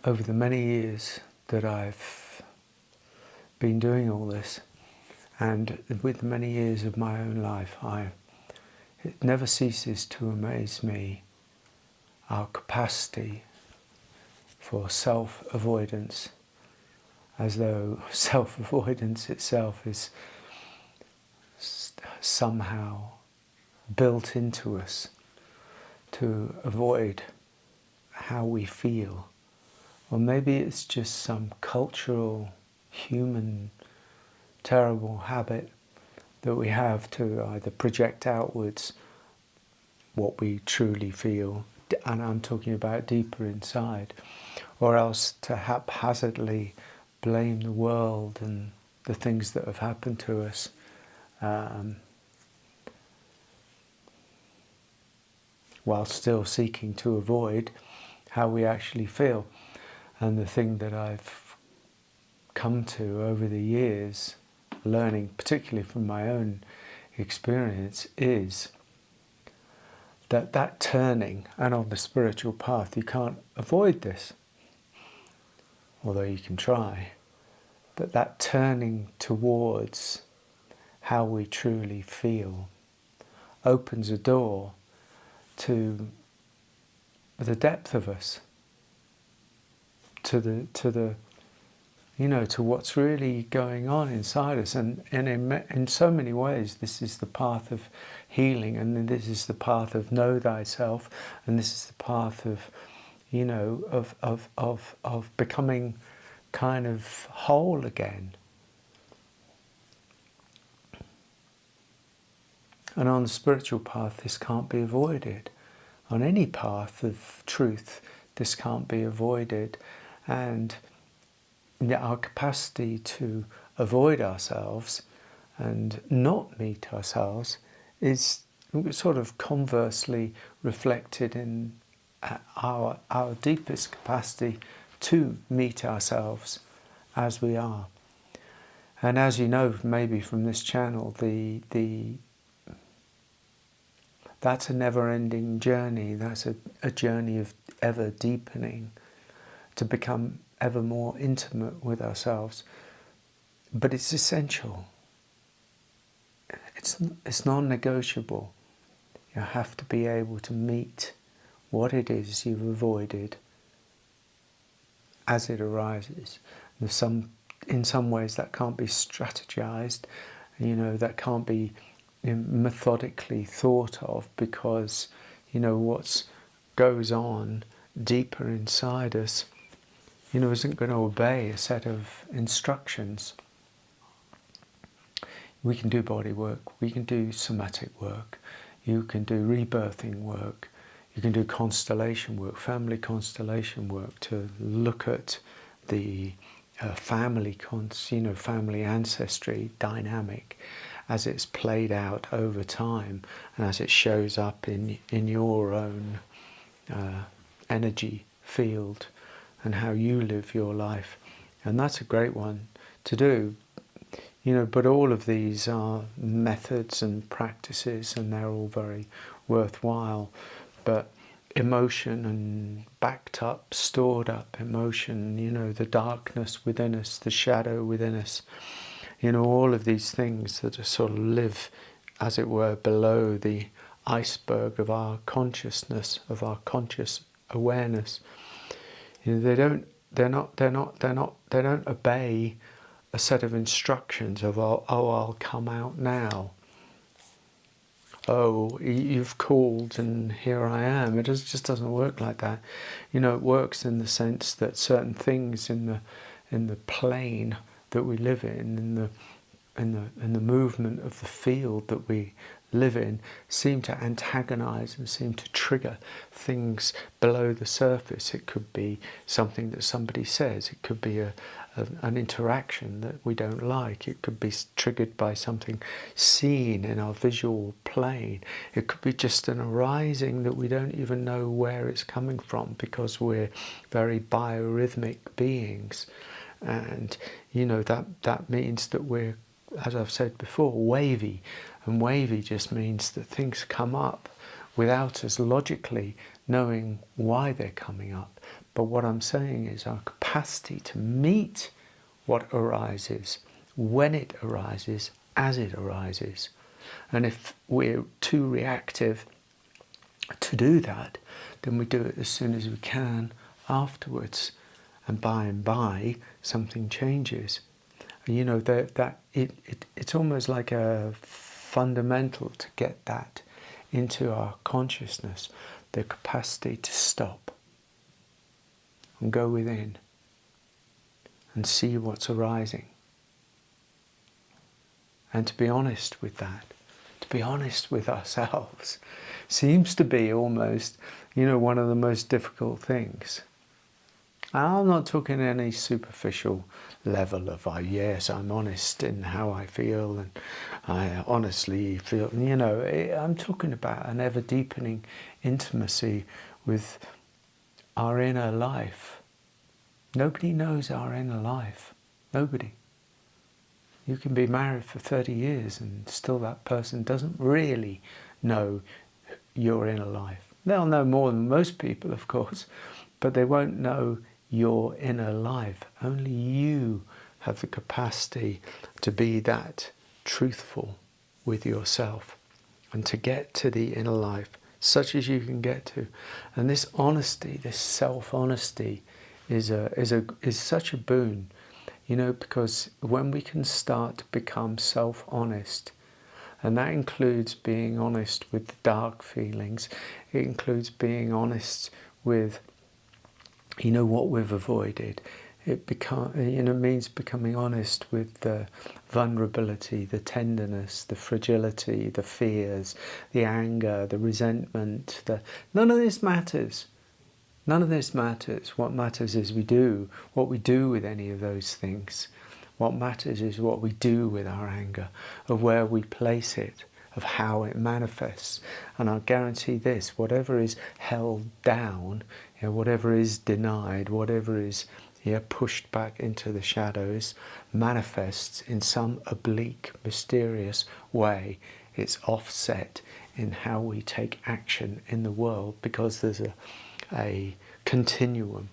over the many years that I've been doing all this, and with the many years of my own life, it never ceases to amaze me, our capacity for self-avoidance, as though self-avoidance itself is somehow built into us to avoid how we feel. Or maybe it's just some cultural, human, terrible habit that we have to either project outwards what we truly feel, and I'm talking about deeper inside, or else to haphazardly blame the world and the things that have happened to us, while still seeking to avoid how we actually feel. And the thing that I've come to over the years, learning particularly from my own experience, is that turning, and on the spiritual path you can't avoid this, although you can try, but that turning towards how we truly feel opens a door to the depth of us, to what's really going on inside us. And in so many ways, this is the path of healing, and this is the path of know thyself, and this is the path of, of becoming kind of whole again. And on the spiritual path, this can't be avoided. On any path of truth, this can't be avoided. And our capacity to avoid ourselves and not meet ourselves is sort of conversely reflected in our deepest capacity to meet ourselves as we are. And as you know, maybe from this channel, that's a never-ending journey. That's a journey of ever deepening, to become ever more intimate with ourselves. But it's essential. It's non-negotiable. You have to be able to meet what it is you've avoided as it arises. In some ways that can't be strategized, that can't be methodically thought of, because what goes on deeper inside us isn't going to obey a set of instructions. We can do body work, we can do somatic work, you can do rebirthing work, you can do constellation work, family constellation work, to look at the family ancestry dynamic as it's played out over time, and as it shows up in your own energy field and how you live your life. And that's a great one to do. But all of these are methods and practices, and they're all very worthwhile. But emotion and backed up, stored up emotion, the darkness within us, the shadow within us, all of these things that are sort of live, as it were, below the iceberg of our consciousness, of our conscious awareness. They don't obey a set of instructions of, I'll come out now. Oh, you've called and here I am. It just doesn't work like that. It works in the sense that certain things in the plane that we live in the movement of the field that we live in, seem to antagonize and seem to trigger things below the surface. It could be something that somebody says. It could be an interaction that we don't like. It could be triggered by something seen in our visual plane. It could be just an arising that we don't even know where it's coming from, because we're very biorhythmic beings. And that means that we're, as I've said before, wavy. And wavy just means that things come up without us logically knowing why they're coming up. But what I'm saying is our capacity to meet what arises, when it arises, as it arises. And if we're too reactive to do that, then we do it as soon as we can afterwards. And by something changes. And you know, it's almost like a fundamental to get that into our consciousness, the capacity to stop and go within and see what's arising. And to be honest with that, to be honest with ourselves, seems to be almost, you know, one of the most difficult things. I'm not talking any superficial level of, yes, I'm honest in how I feel and I honestly feel, you know, I'm talking about an ever deepening intimacy with our inner life. Nobody knows our inner life. Nobody. You can be married for 30 years and still that person doesn't really know your inner life. They'll know more than most people, of course, but they won't know your inner life. Only you have the capacity to be that truthful with yourself and to get to the inner life, such as you can get to. And this honesty, this self-honesty is such a boon, you know, because when we can start to become self-honest, and that includes being honest with the dark feelings, it includes being honest with, you know, what we've avoided. It means becoming honest with the vulnerability, the tenderness, the fragility, the fears, the anger, the resentment. None of this matters. None of this matters. What matters is what we do with any of those things. What matters is what we do with our anger, of where we place it, of how it manifests. And I'll guarantee this, whatever is held down, you know, whatever is denied, whatever is pushed back into the shadows, manifests in some oblique, mysterious way. It's offset in how we take action in the world, because there's a continuum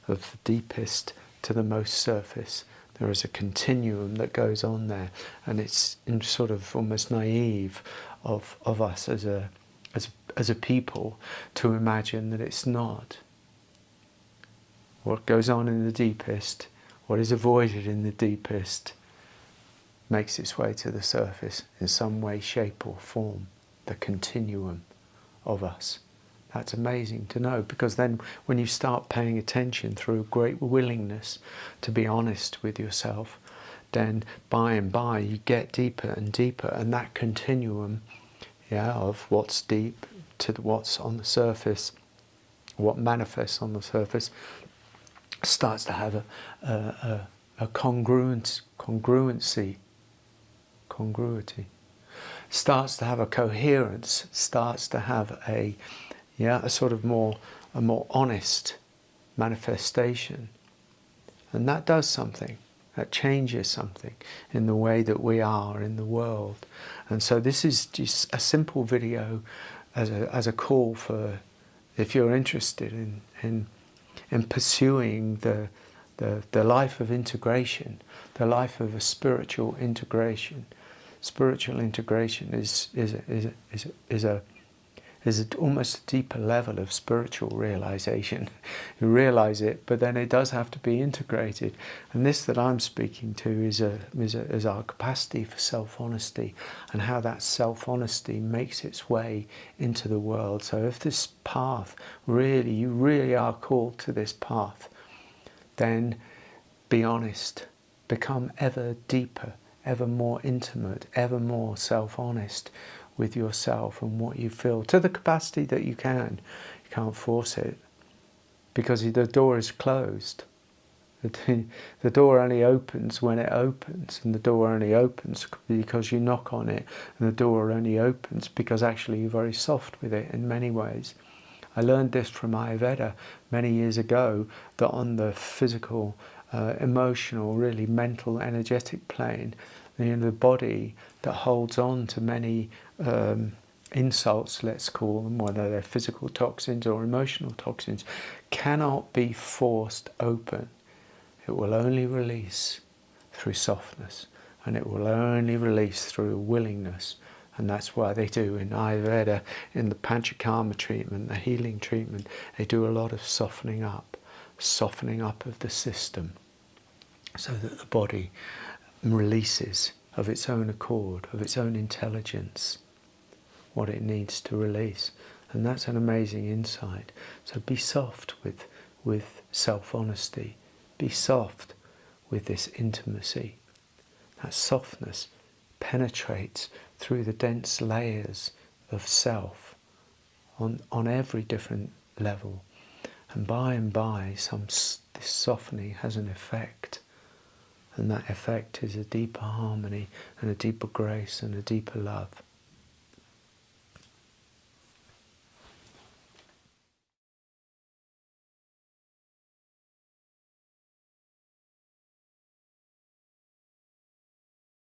of the deepest to the most surface. There is a continuum that goes on there, and it's sort of almost naive of us as a people to imagine that it's not. What goes on in the deepest, what is avoided in the deepest, makes its way to the surface in some way, shape or form. The continuum of us. That's amazing to know, because then when you start paying attention through great willingness to be honest with yourself, then by and by you get deeper and deeper, and that continuum of what's deep to what's on the surface, what manifests on the surface, starts to have a congruency, starts to have a coherence, starts to have a sort of a more honest manifestation. And that does something. That changes something in the way that we are in the world. And so this is just a simple video as a call for, if you're interested in pursuing the life of integration, the life of a spiritual integration. Spiritual integration is almost a deeper level of spiritual realization. You realize it, but then it does have to be integrated. And this that I'm speaking to is our capacity for self-honesty, and how that self-honesty makes its way into the world. So if this path, you really are called to this path, then be honest, become ever deeper, ever more intimate, ever more self-honest with yourself and what you feel, to the capacity that you can. You can't force it, because the door is closed. The door only opens when it opens, and the door only opens because you knock on it, and the door only opens because actually you're very soft with it in many ways. I learned this from Ayurveda many years ago, that on the physical, emotional, really mental, energetic plane, the body that holds on to many insults, let's call them, whether they're physical toxins or emotional toxins, cannot be forced open. It will only release through softness, and it will only release through willingness. And that's why they do in Ayurveda, in the Panchakarma treatment, the healing treatment, they do a lot of softening up of the system, so that the body releases of its own accord, of its own intelligence, what it needs to release. And that's an amazing insight. So be soft with self-honesty. Be soft with this intimacy. That softness penetrates through the dense layers of self on every different level. And by, this softening has an effect. And that effect is a deeper harmony and a deeper grace and a deeper love.